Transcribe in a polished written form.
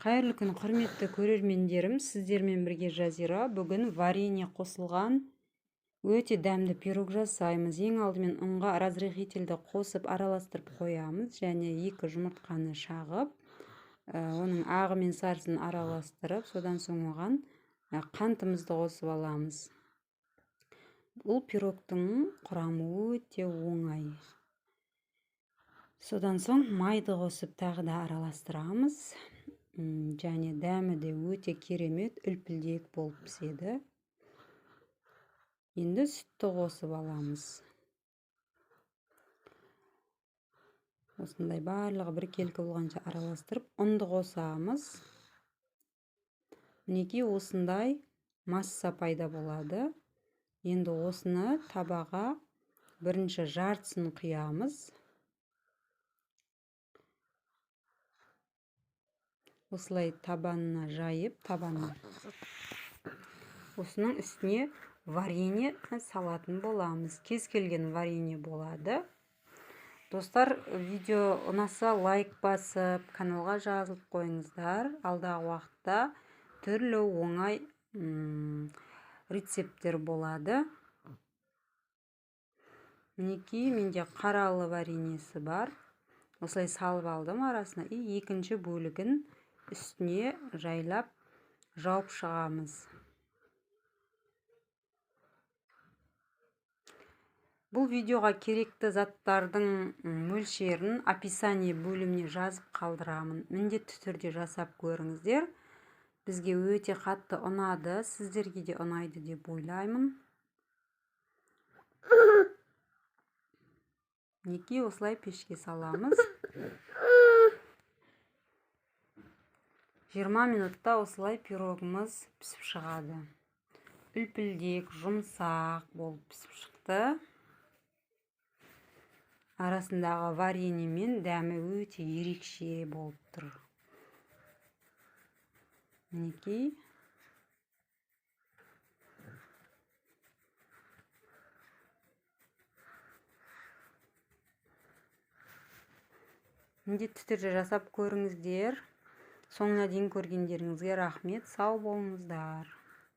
Қайырлы күн, құрметті көрермендерім, сіздермен бірге Жазира. Бүгін варенье қосылған өте дәмді пирог жасаймыз. Ең алдымен ұнға разрыхительді қосып араластырып қоямыз, және 2 жұмыртқаны шағып, оның ағы мен сарысын араластырып, содан соң оған қантымызды қосып аламыз. Бұл пирогтың құрамы өте оңай. Содан соң майды қосып тағы да араластырамыз. Және дәмі де өте керемет, үлпілдек болып піседі. Енді сүтті қосып аламыз. Осындай барлығы біркелкі болғанша араластырып, ұнды қосамыз. Мінекей осындай масса пайда болады. Енді осыны табаға бірінші жартысын құямыз. Осылай табанына жайып, осының үстіне варенье салатын боламыз. Кез келген варенье болады. Достар, видео ұнаса лайк басып, каналға жазылып қойыңыздар. Алдағы уақытта түрлі оңай рецепттер болады. Мінекей менде қаралы вареньесі бар. Осылай салып алдым арасына, екінші бөлігін үстіне жайлап жауып шығамыз. Бұл видеоға керекті заттардың мөлшерін описание бөліміне жазып қалдырамын. Міндетті түрде жасап көріңіздер. Бізге өте қатты ұнады, сіздерге де ұнайды деп ойлаймын. Мінекей осылай пешке саламыз. 20 минутта осылай пирогымыз пісіп шығады. Үлпілдек, жұмсақ болып пісіп шықты. Арасындағы варенье мен дәмі өте ерекше болып тұр. Мінекей. Міндетті түрде жасап көріңіздер. Соңына дейін көргендеріңізге рахмет. Сау болыңыздар.